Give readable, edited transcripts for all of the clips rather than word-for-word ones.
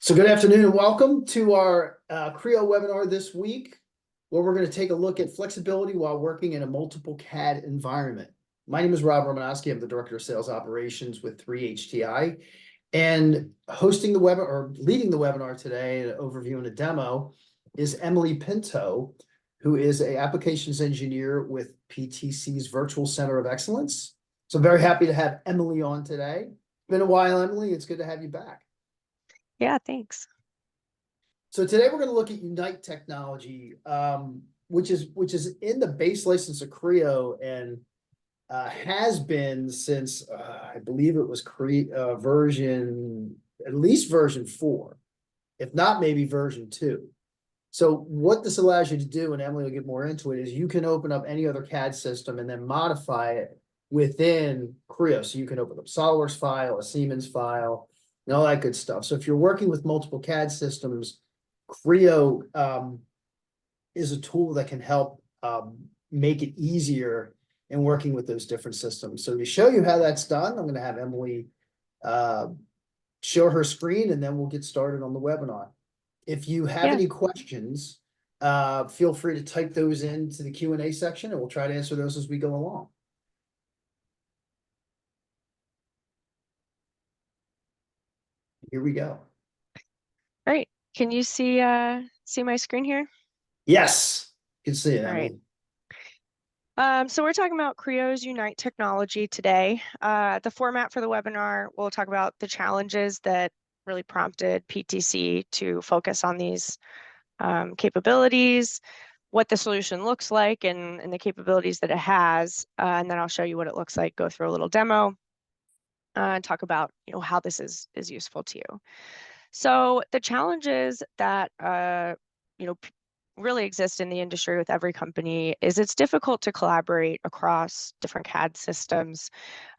So good afternoon and welcome to our Creo webinar this week, where we're going to take a look at flexibility while working in a multiple CAD environment. My name is Rob Romanowski. I'm the Director of Sales Operations with 3HTI, and hosting the webinar or leading the webinar today, an overview and a demo, is Emily Pinto, who is an applications engineer with PTC's Virtual Center of Excellence. So I'm very happy to have Emily on today. Been a while, Emily. It's good to have you back. Yeah, thanks. So today we're going to look at Unite technology, which is in the base license of Creo and has been since I believe it was at least version 4, if not maybe version 2. So what this allows you to do, and Emily will get more into it, is you can open up any other CAD system and then modify it within Creo. So you can open up SolidWorks file, a Siemens file, and all that good stuff. So if you're working with multiple CAD systems, Creo is a tool that can help make it easier in working with those different systems. So to show you how that's done, I'm going to have Emily show her screen, and then we'll get started on the webinar. If you have any questions, feel free to type those into the Q&A section, and we'll try to answer those as we go along. Here we go. All right. Can you see my screen here? Yes, you can see it, All Emily. Right. So we're talking about Creo's Unite technology today. The format for the webinar, we'll talk about the challenges that really prompted PTC to focus on these capabilities, what the solution looks like, and the capabilities that it has. And then I'll show you what it looks like, go through a little demo, and talk about how this is useful to you. So the challenges that really exist in the industry with every company is it's difficult to collaborate across different CAD systems.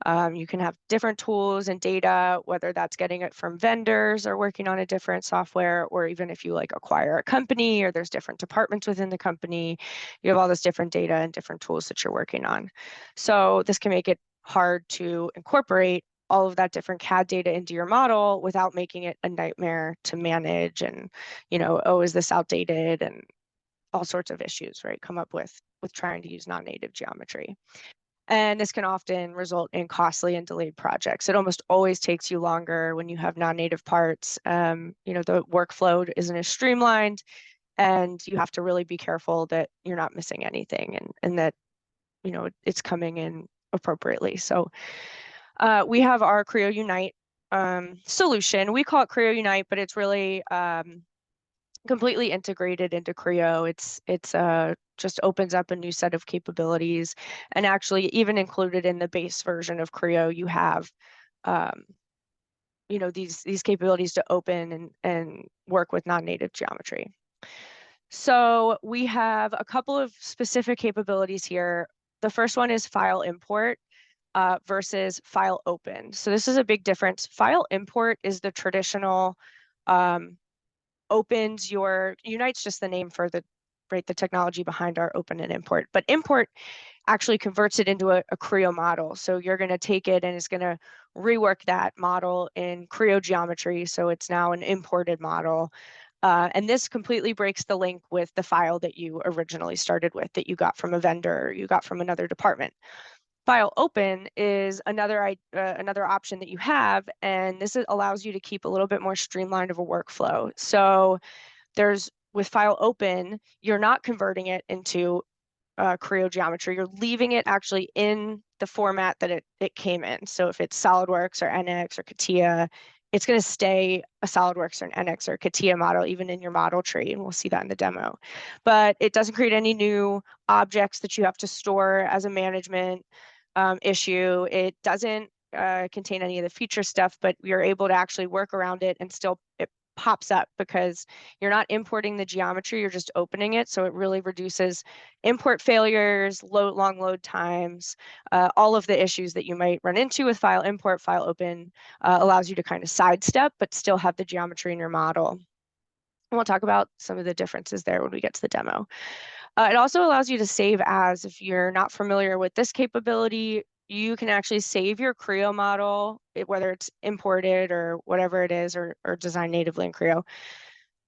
You can have different tools and data, whether that's getting it from vendors or working on a different software, or even if you acquire a company or there's different departments within the company, you have all this different data and different tools that you're working on. So this can make it hard to incorporate all of that different CAD data into your model without making it a nightmare to manage and, oh, is this outdated, and all sorts of issues, right, come up with trying to use non-native geometry. And this can often result in costly and delayed projects. It almost always takes you longer when you have non-native parts. The workflow isn't as streamlined, and you have to really be careful that you're not missing anything and that, it's coming in appropriately. So we have our Creo Unite solution. We call it Creo Unite, but it's really completely integrated into Creo. It's just opens up a new set of capabilities, and actually even included in the base version of Creo, you have these capabilities to open and work with non-native geometry. So we have a couple of specific capabilities here. The first one is file import versus file open. So this is a big difference. File import is the traditional Unite's just the name for the technology behind our open and import. But import actually converts it into a Creo model. So you're going to take it and it's going to rework that model in Creo geometry. So it's now an imported model. And this completely breaks the link with the file that you originally started with, that you got from a vendor, or you got from another department. File open is another option that you have, and this allows you to keep a little bit more streamlined of a workflow. So with file open, you're not converting it into Creo geometry. You're leaving it actually in the format that it came in. So if it's SolidWorks or NX or CATIA, it's going to stay a SolidWorks or an NX or CATIA model, even in your model tree, and we'll see that in the demo. But it doesn't create any new objects that you have to store as a management issue. It doesn't contain any of the feature stuff, but you're able to actually work around it, and still it pops up because you're not importing the geometry, you're just opening it. So it really reduces import failures, long load times, all of the issues that you might run into with file import. File open allows you to kind of sidestep, but still have the geometry in your model. And we'll talk about some of the differences there when we get to the demo. It also allows you to save as. If you're not familiar with this capability, you can actually save your Creo model, whether it's imported or whatever it is, or designed natively in Creo.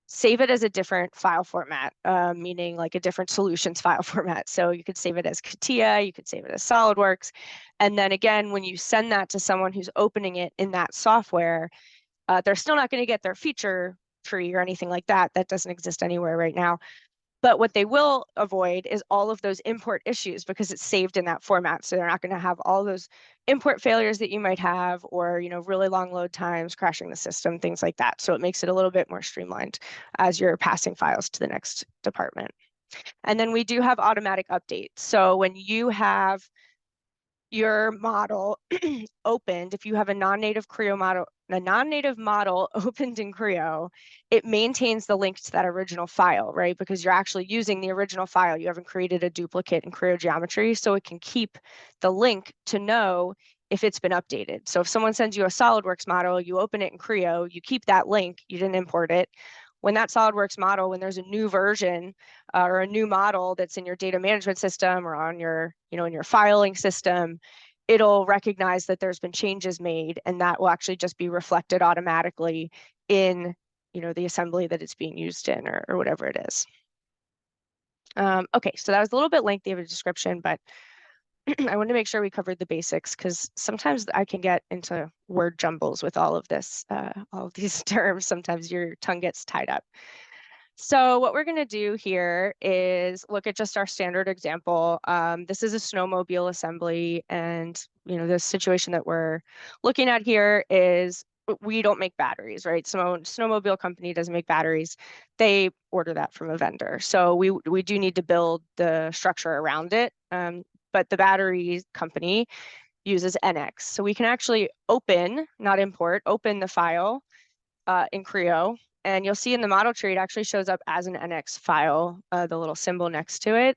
Save it as a different file format, meaning like a different solutions file format. So you could save it as CATIA, you could save it as SolidWorks. And then again, when you send that to someone who's opening it in that software, they're still not going to get their feature tree or anything like that. That doesn't exist anywhere right now. But what they will avoid is all of those import issues because it's saved in that format. So they're not going to have all those import failures that you might have, or, you know, really long load times, crashing the system, things like that. So it makes it a little bit more streamlined as you're passing files to the next department. And then we do have automatic updates. So when you have your model opened, if you have a non-native Creo model, a non-native model opened in Creo, it maintains the link to that original file, right? Because you're actually using the original file. You haven't created a duplicate in Creo geometry, so it can keep the link to know if it's been updated. So if someone sends you a SolidWorks model, you open it in Creo, you keep that link, you didn't import it. When that SolidWorks model, when there's a new version or a new model that's in your data management system or on your, you know, in your filing system, it'll recognize that there's been changes made, and that will actually just be reflected automatically in, you know, the assembly that it's being used in, or whatever it is. Okay, so that was a little bit lengthy of a description, but I wanted to make sure we covered the basics because sometimes I can get into word jumbles with all of this, all of these terms. Sometimes your tongue gets tied up. So what we're going to do here is look at just our standard example. This is a snowmobile assembly, and you know, the situation that we're looking at here is we don't make batteries, right? So snowmobile company doesn't make batteries. They order that from a vendor. So we do need to build the structure around it. But the battery company uses NX. So we can actually open, not import, open the file in Creo. And you'll see in the model tree, it actually shows up as an NX file, the little symbol next to it.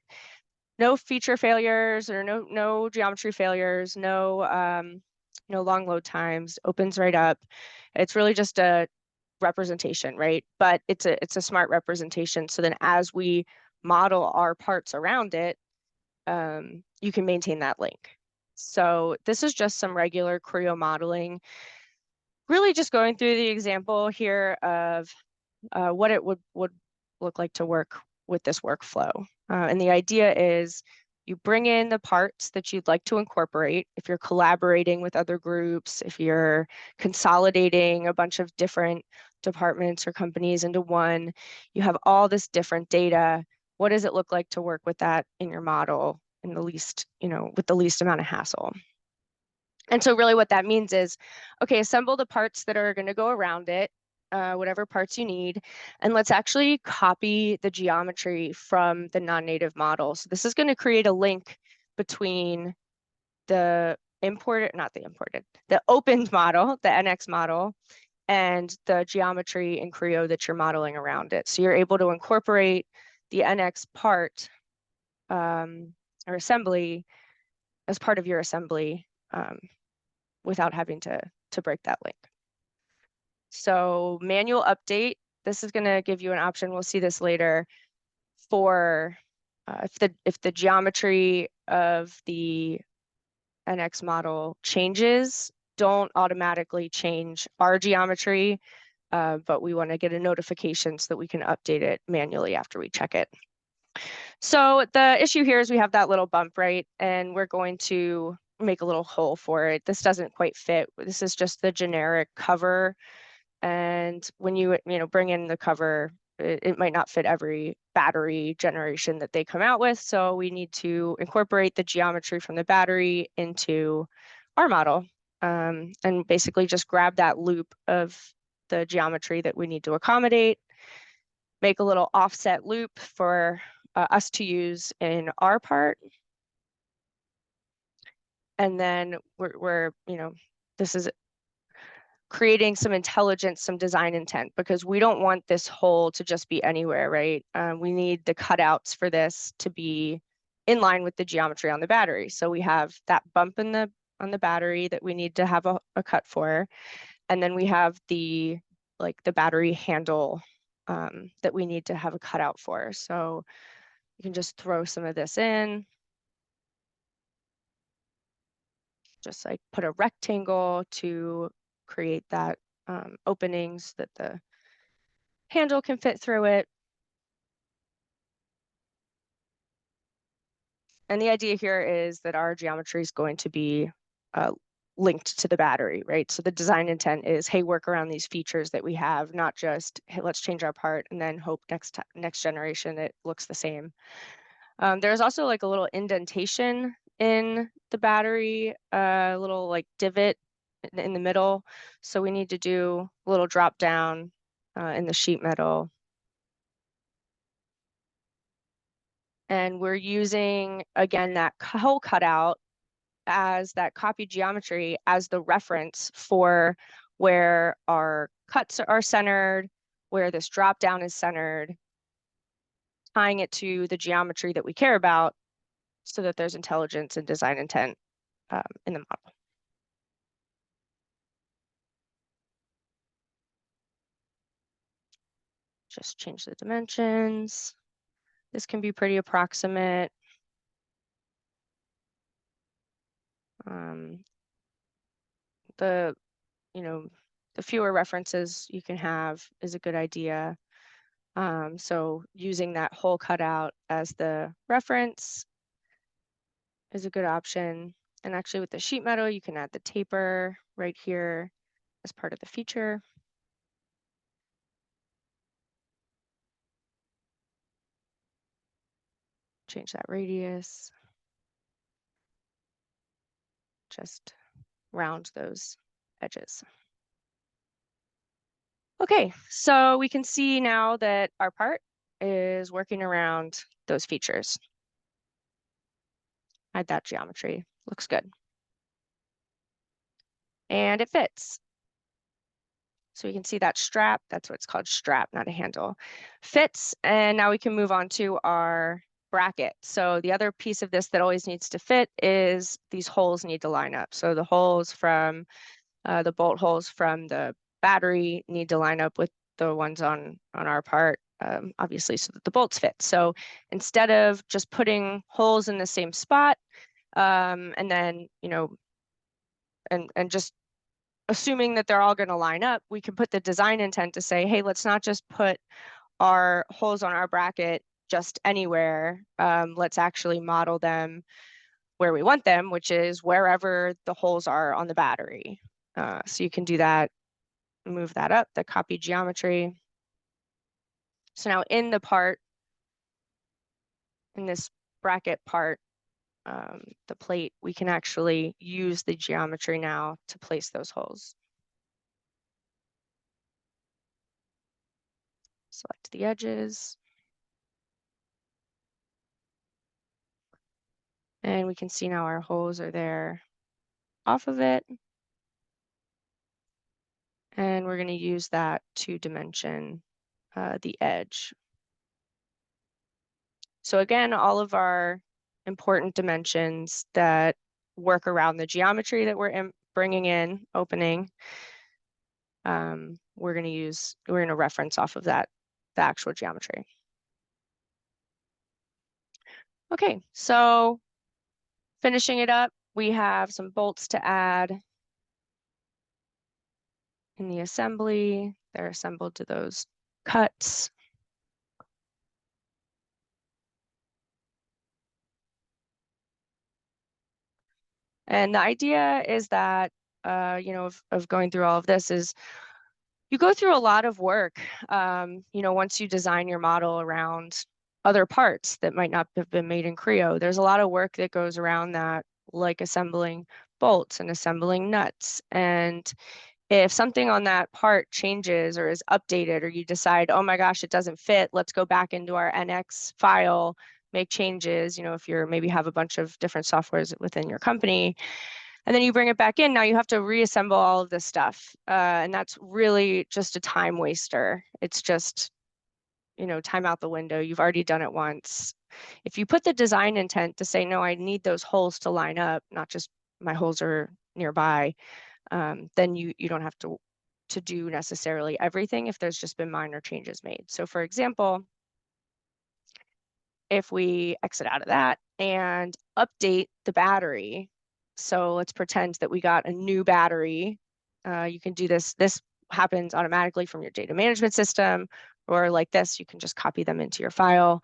No feature failures or no geometry failures, no long load times, opens right up. It's really just a representation, right? But it's a smart representation. So then as we model our parts around it, you can maintain that link. So this is just some regular Creo modeling, really just going through the example here of what it would look like to work with this workflow. And the idea is you bring in the parts that you'd like to incorporate. If you're collaborating with other groups, if you're consolidating a bunch of different departments or companies into one, you have all this different data. What does it look like to work with that in your model in the least, you know, with the least amount of hassle? And so really what that means is, okay, assemble the parts that are going to go around it, whatever parts you need, and let's actually copy the geometry from the non-native model. So this is going to create a link between the the opened model, the NX model, and the geometry in Creo that you're modeling around it. So you're able to incorporate the NX part or assembly as part of your assembly without having to break that link. So manual update, this is going to give you an option, we'll see this later, for if the geometry of the NX model changes, don't automatically change our geometry, but we want to get a notification so that we can update it manually after we check it. So the issue here is we have that little bump, right? And we're going to make a little hole for it. This doesn't quite fit. This is just the generic cover. And when you bring in the cover, it might not fit every battery generation that they come out with. So we need to incorporate the geometry from the battery into our model, and basically just grab that loop of the geometry that we need to accommodate, make a little offset loop for us to use in our part. And then we're this is creating some intelligence, some design intent, because we don't want this hole to just be anywhere, right? We need the cutouts for this to be in line with the geometry on the battery. So we have that bump on the battery that we need to have a cut for. And then we have the battery handle that we need to have a cutout for. So you can just throw some of this in. just like put a rectangle to create that openings that the handle can fit through it. And the idea here is that our geometry is going to be linked to the battery, right? So the design intent is, hey, work around these features that we have, not just, hey, let's change our part and then hope next generation it looks the same. There's also like a little indentation in the battery, a little like divot in the middle. So we need to do a little drop down in the sheet metal. And we're using, again, that hole cutout as that copy geometry as the reference for where our cuts are centered, where this drop down is centered, tying it to the geometry that we care about so that there's intelligence and design intent in the model. Just change the dimensions. This can be pretty approximate. The fewer references you can have is a good idea. So using that hole cutout as the reference is a good option. And actually with the sheet metal, you can add the taper right here as part of the feature. Change that radius. Just round those edges. Okay, so we can see now that our part is working around those features. Add that geometry, looks good. And it fits. So we can see that strap, that's what it's called, strap, not a handle. Fits, and now we can move on to our bracket. So the other piece of this that always needs to fit is these holes need to line up. So the holes from, the bolt holes from the battery need to line up with the ones on our part, obviously, so that the bolts fit. So instead of just putting holes in the same spot, and then, and just assuming that they're all going to line up, we can put the design intent to say, hey, let's not just put our holes on our bracket just anywhere. Let's actually model them where we want them, which is wherever the holes are on the battery. So you can do that, move that up, the copy geometry. So now in the part, in this bracket part, the plate, we can actually use the geometry now to place those holes. Select the edges. And we can see now our holes are there off of it. And we're going to use that to dimension the edge. So again, all of our important dimensions that work around the geometry that we're bringing in, opening, we're going to reference off of that, the actual geometry. Okay, so finishing it up, we have some bolts to add in the assembly. They're assembled to those cuts. And the idea is that, of going through all of this is you go through a lot of work, once you design your model around other parts that might not have been made in Creo. There's a lot of work that goes around that, like assembling bolts and assembling nuts. And if something on that part changes or is updated, or you decide, oh my gosh, it doesn't fit, let's go back into our NX file, make changes, if you're maybe have a bunch of different softwares within your company, and then you bring it back in, now you have to reassemble all of this stuff. And that's really just a time waster. It's just, time out the window. You've already done it once. If you put the design intent to say, no, I need those holes to line up, not just my holes are nearby, then you don't have to do necessarily everything if there's just been minor changes made. So for example, if we exit out of that and update the battery, So let's pretend that we got a new battery. You can do this. This happens automatically from your data management system, or like this, you can just copy them into your file.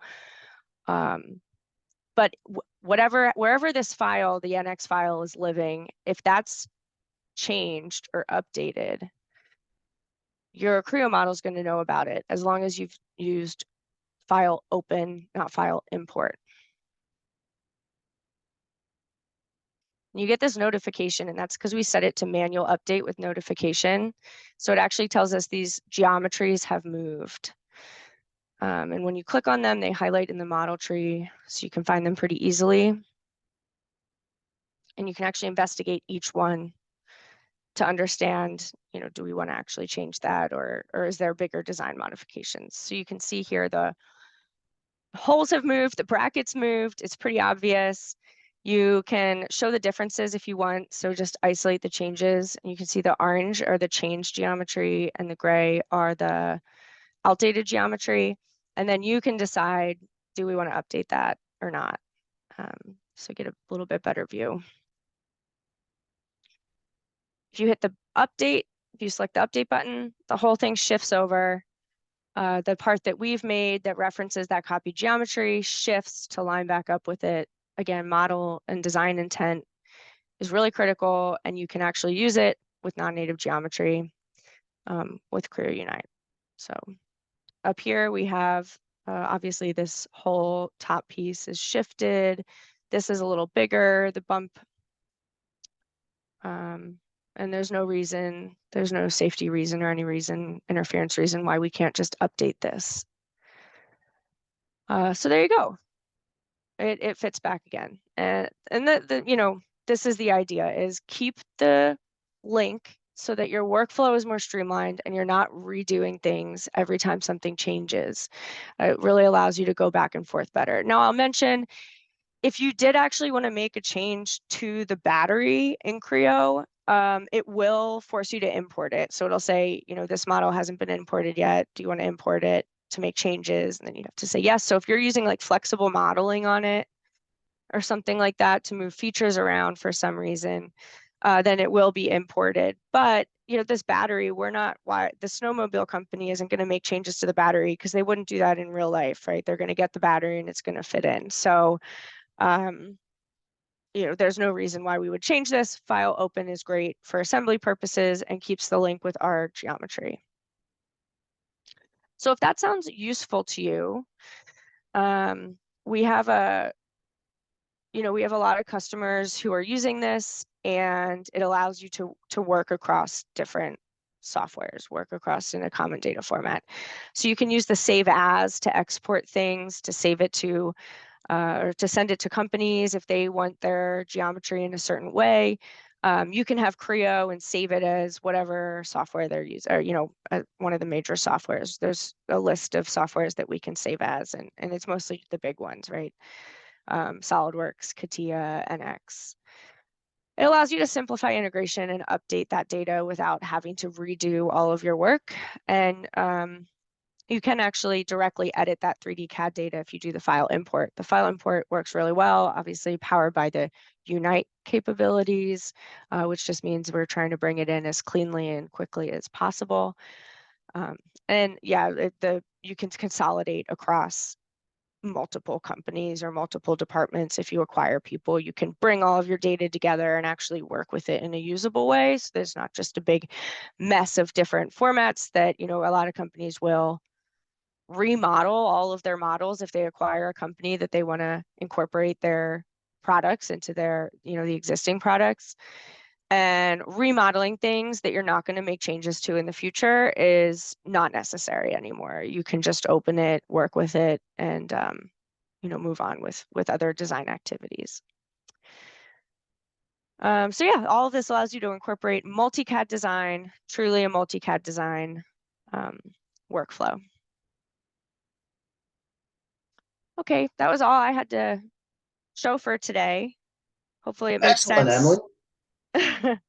But wherever this file, the NX file is living, if that's changed or updated, your Creo model is going to know about it as long as you've used file open, not file import. You get this notification, and that's because we set it to manual update with notification. So it actually tells us these geometries have moved. And when you click on them, they highlight in the model tree, so you can find them pretty easily. And you can actually investigate each one to understand, do we want to actually change that, or is there bigger design modifications? So you can see here the holes have moved, the brackets moved. It's pretty obvious. You can show the differences if you want. So just isolate the changes. And you can see the orange are the change geometry and the gray are the outdated geometry. And then you can decide, do we want to update that or not? So get a little bit better view. If you hit the update, if you select the update button, the whole thing shifts over. The part that we've made that references that copy geometry shifts to line back up with it. Again, model and design intent is really critical, and you can actually use it with non-native geometry with Creo Unite. So up here we have, obviously this whole top piece is shifted. This is a little bigger, the bump. And there's no reason, there's no safety reason or any reason, interference reason why we can't just update this. So there you go. It fits back again. And this is the idea, is keep the link so that your workflow is more streamlined and you're not redoing things every time something changes. It really allows you to go back and forth better. Now I'll mention, if you did actually want to make a change to the battery in Creo, it will force you to import it. So it'll say, this model hasn't been imported yet. Do you want to import it to make changes? And then you have to say yes. So if you're using like flexible modeling on it or something like that to move features around for some reason, then it will be imported. But this battery, the snowmobile company isn't going to make changes to the battery because they wouldn't do that in real life, right? They're going to get the battery and it's going to fit in. So there's no reason why we would change this. File open is great for assembly purposes and keeps the link with our geometry. So if that sounds useful to you, we have a lot of customers who are using this, and it allows you to work across different softwares, work across in a common data format. So you can use the save as to export things, to save it to or to send it to companies if they want their geometry in a certain way. You can have Creo and save it as whatever software they're using, or one of the major softwares. There's a list of softwares that we can save as, and it's mostly the big ones, right? SolidWorks, CATIA, NX. It allows you to simplify integration and update that data without having to redo all of your work. And you can actually directly edit that 3D CAD data if you do the file import. The file import works really well, obviously powered by the Unite capabilities, which just means we're trying to bring it in as cleanly and quickly as possible. And yeah, you can consolidate across multiple companies or multiple departments. If you acquire people, you can bring all of your data together and actually work with it in a usable way. So there's not just a big mess of different formats that, a lot of companies will remodel all of their models if they acquire a company that they want to incorporate their products into their, the existing products. And remodeling things that you're not going to make changes to in the future is not necessary anymore. You can just open it, work with it, and move on with other design activities. So yeah, all of this allows you to incorporate multi-CAD design, truly a multi-CAD design workflow. Okay, that was all I had to show for today. Hopefully it makes Excellent, Emily. sense.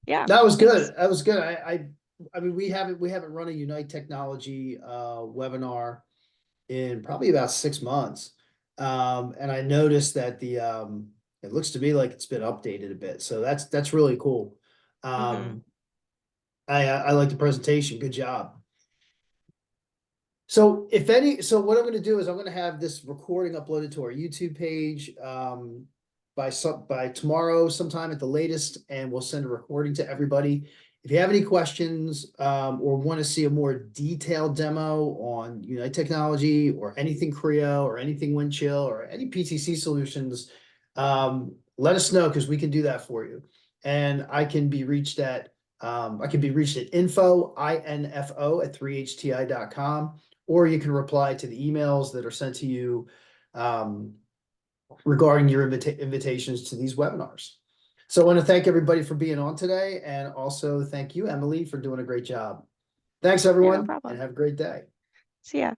Yeah, That was thanks. good. That was good. I mean, we haven't run a Unite Technology webinar in probably about 6 months. And I noticed that It looks to me like it's been updated a bit, so that's really cool. Mhm. I like the presentation. Good job. So what I'm gonna do is I'm gonna have this recording uploaded to our YouTube page, by tomorrow sometime at the latest, and we'll send a recording to everybody. If you have any questions, or want to see a more detailed demo on Unite Technology or anything Creo or anything Windchill or any PTC solutions, let us know because we can do that for you. And I can be reached at info, info at 3hti.com, or you can reply to the emails that are sent to you regarding your invitations to these webinars. So I want to thank everybody for being on today, and also thank you, Emily, for doing a great job. Thanks, Yeah, no everyone, and problem. have a great day. See ya.